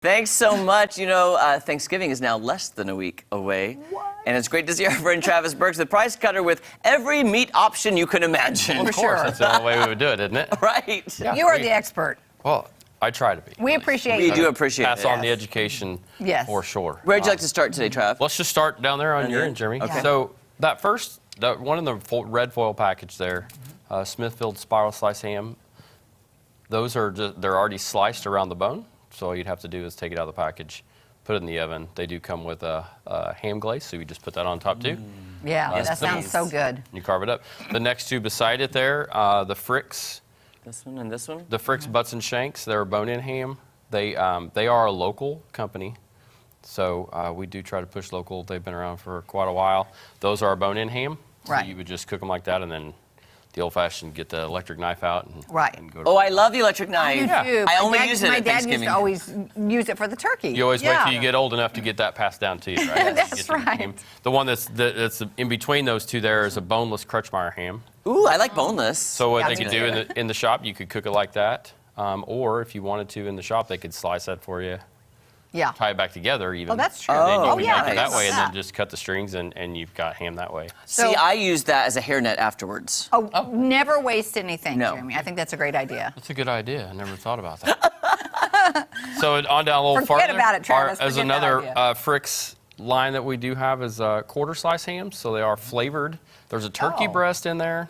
Thanks so much. You know, Thanksgiving is now less than a week away. What? And it's great to see our friend Travis Burks, the price cutter with every meat option you can imagine. Well, of course, That's the only way we would do it, isn't it? Right. You are the expert. Well, I try to be. We appreciate We you. do appreciate Pass it. on the education for sure. Where'd you like to start today, Trav? Let's just start down there on your end, Jeremy. Okay. So that first, one in the red foil package there, Smithfield spiral slice ham. Those are they're already sliced around the bone. So all you'd have to do is take it out of the package, put it in the oven. They do come with a ham glaze, so you just put that on top too. Yeah, Yes, that sounds please. so good. You carve it up. The next two beside it there, the Fricks. This one and this one? The Fricks Butts and Shanks, they're a bone-in ham. They are a local company, so we do try to push local. They've been around for quite a while. Those are a bone-in ham. Right. So you would just cook them like that, and then the old-fashioned get the electric knife out and, Right. and go to Oh, I love the electric knife. You do. I only My dad- use it My at dad used Thanksgiving. to always use it for the turkey. You always wait Yeah. till you get old enough to get that passed down to you, right? That's You get to the right. ham. The one that's in between those two there is a boneless Crutchmeyer ham. Ooh, I like boneless. So what Yeah, they me could do too. in the shop, you could cook it like that, or if you wanted to in the shop, they could slice that for you, Yeah. tie it back together even. Oh, that's true. And then you Oh, can yeah, make it that nice. way, and Yeah. then just cut the strings, and you've got ham that way. See, So- I use that as a hairnet afterwards. Oh, never waste anything, No. Jeremy. I think that's a great idea. That's a good idea. I never thought about that. So on down a little Forget farther. about it, Travis. As Forget that another idea. Fricks line that we do have is quarter slice hams, so they are flavored. There's a turkey Oh. breast in there,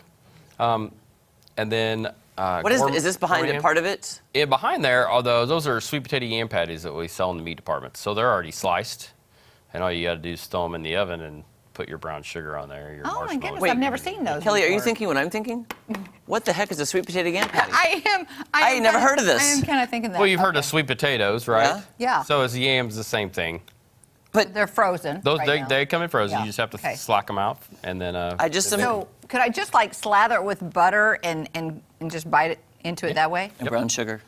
and then. What is this behind it? Part of it? Yeah, behind there, although those are sweet potato yam patties that we sell in the meat department. So they're already sliced, and all you got to do is throw them in the oven and put your brown sugar on there. Your Oh, my marshmallows. goodness. Wait, I've never seen those Kelly, are you before. thinking what I'm thinking? What the heck is a sweet potato yam patty? I I ain't never kinda- heard of this. I am kind of thinking that. Well, you've heard Okay. of sweet potatoes, right? Yeah. Yeah. So is yams the same thing? But They're frozen. Those right now. they come in frozen. Yeah. You just have to Okay. slack them out, and then. I just am So could I just like slather it with butter and just bite it into it that way? and brown sugar.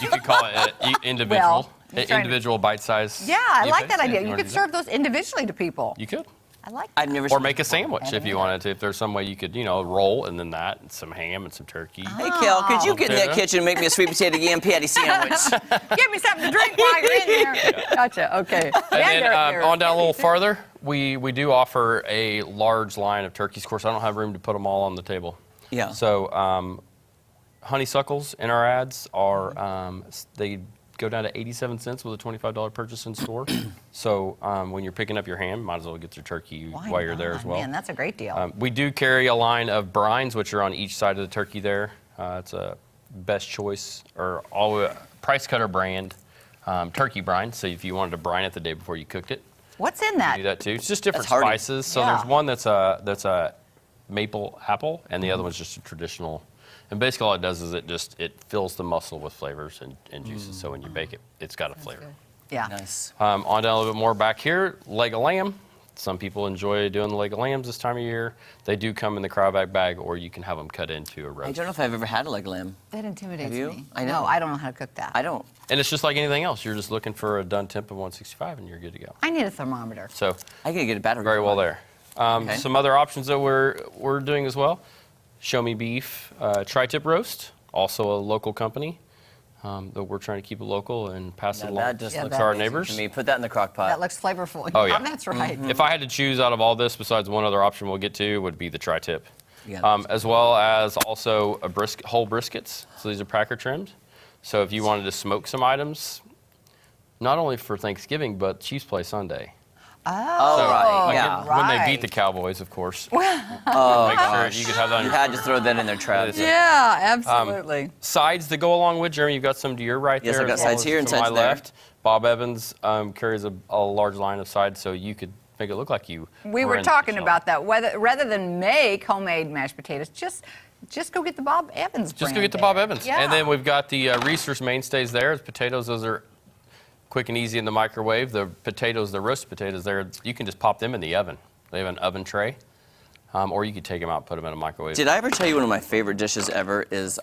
You could call it individual, Well, you're trying to- individual bite size. Yeah, I like that idea. You could serve those individually to people. You could, I like I've that. never or seen make a it before. sandwich if you wanted to. If there's some way you could, roll and then that, and some ham and some turkey. Hey, Kel, could you get in that Potato. kitchen and make me a sweet potato yam patty sandwich? Give me something to drink while you're in there. Gotcha. Okay. And then Derek, on down a little farther, we do offer a large line of turkeys. Of course, I don't have room to put them all on the table. Yeah. So honeysuckles in our ads are, they go down to 87 cents with a $25 purchase in store. So when you're picking up your ham, might as well get your turkey Why while you're there not? as well. Man, that's a great deal. We do carry a line of brines, which are on each side of the turkey there. It's a best choice, or all price cutter brand turkey brine. So if you wanted to brine it the day before you cooked it, What's in you that? do that too. It's just different That's hearty. spices. So Yeah. there's one that's a maple apple, and the other one's just a traditional. And basically all it does is it fills the muscle with flavors and juices. So when you bake it, it's got a flavor. Yeah. Nice. On down a little bit more back here, leg of lamb. Some people enjoy doing the leg of lambs this time of year. They do come in the cryovac bag, or you can have them cut into a I roast. don't know if I've ever had a leg lamb. That intimidates Have you? me. I know. No, I don't know how to cook that. I don't. And it's just like anything else. You're just looking for a done temp of 165, and you're good to go. I need a thermometer. So I can get a battery. very well there. Okay. Some other options that we're doing as well. Show Me Beef, TriTip Roast, also a local company that we're trying to keep it local and pass it Now along that just Yeah, looks to our amazing neighbors. to me. Put that in the crock pot. That looks flavorful. Oh, yeah. That's right. If I had to choose out of all this, besides one other option we'll get to, would be the tri-tip. Yeah. As well as also whole briskets. So these are packer trimmed. So if you wanted to smoke some items, not only for Thanksgiving, but Chiefs play Sunday. Oh, So, right. like Yeah. when they beat Right. the Cowboys, of course. Oh, Make sure gosh. you could have that on You your had to throw that in there, Travis. Yeah, absolutely. sides that go along with Jeremy. You've got some to your right Yes, there. I've got as well sides as here and to my sides there. left. Bob Evans carries a large line of sides, so you could make it look like you. We were in the talking kitchen. about that. Rather than make homemade mashed potatoes, just go get the Bob Evans. Just go brand get the Bob there. Evans. Yeah. And then we've got the Reese's mainstays there. The potatoes, those are quick and easy in the microwave. The potatoes, the roasted potatoes there, you can just pop them in the oven. They have an oven tray. Or you could take them out and put them in a microwave. Did I ever tell you one of my favorite dishes ever is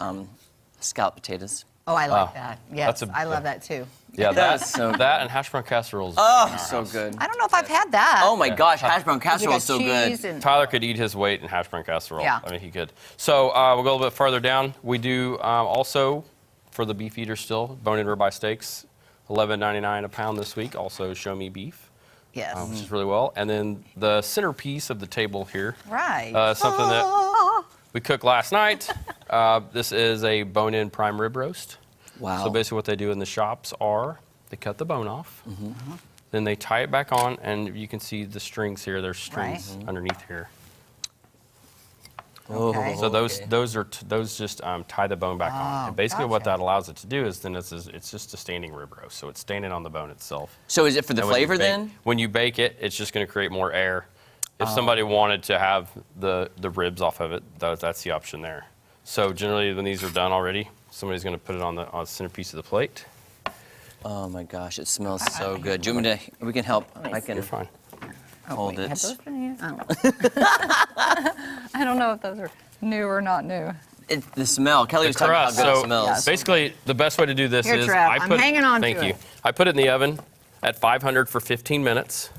scalloped potatoes? Oh, I like Wow. that. Yes, That's a- I love that too. Yeah, That that, is so that and hash brown casseroles. Oh, in our so house. good. I don't know if I've had that. Oh my gosh, hash brown casserole is so good. And, Tyler could eat his weight in hash brown casserole. Yeah. I mean, he could. So we'll go a little bit further down. We do also, for the beef eaters still, bone-in ribeye steaks. $11.99 a pound this week. Also, show me beef, Yes. which is really well. And then the centerpiece of the table here, Right. something that we cooked last night. This is a bone-in prime rib roast. Wow. So basically, what they do in the shops are they cut the bone off, then they tie it back on, and you can see the strings here. There's strings underneath here. Okay. So those just tie the bone back on. And basically, what gotcha. that allows it to do is then it's just a standing rib roast. So it's standing on the bone itself. So is it for the And when you flavor bake- then? When you bake it, it's just going to create more air. If somebody wanted to have the ribs off of it, that's the option there. So generally, when these are done already, somebody's going to put it on the centerpiece of the plate. Oh my gosh, it smells so good. Do you want me to? We can help. I can You're fine. hold it. Have those been used? I don't know. I don't know if those are new or not new. The smell. Kelly was talking about how good it smells. Basically, the best way to do this Here, is Trev, I I'm put. hanging on to Thank you. it. I put it in the oven at 500 for 15 minutes.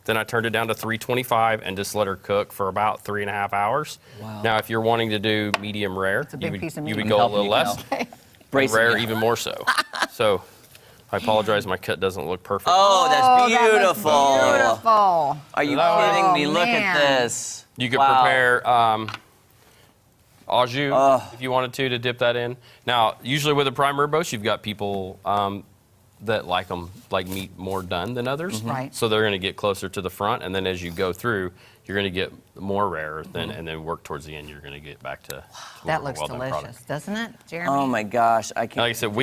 Then I turned it down to 325 and just let her cook for about 3.5 hours. Wow. Now, if you're wanting to do medium rare, a big piece of meat. you would You go can a little help, you less. can Brace And rare it. even more so. So I apologize, my cut doesn't look perfect. Oh, that's That looks beautiful. beautiful. Are you Oh, kidding me? Look man. at this. You could Wow. prepare au jus if you wanted to dip that in. Now, usually with a prime rib roast, you've got people that like meat more done than others. Right. So they're going to get closer to the front, and then as you go through, you're going to get more rare, and then work towards the end. You're going to get back to That a looks well-done delicious, product. doesn't it, Jeremy? Oh my gosh, I can't. Like I said,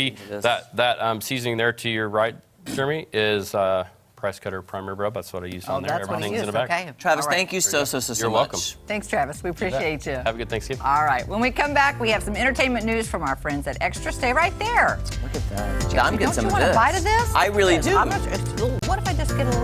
that seasoning there to your right, Jeremy, is price cutter prime rib rub. That's what I used on there. That's what he Everything's in used. the back. Okay. Travis, All right. thank you so You're much. welcome. Thanks, Travis. We appreciate you. Have a good Thanksgiving. All right. When we come back, we have some entertainment news from our friends at Extra. Stay right there. Look at that. I'm getting Don't some you of want this. a bite of this? I really do. What if I just get a little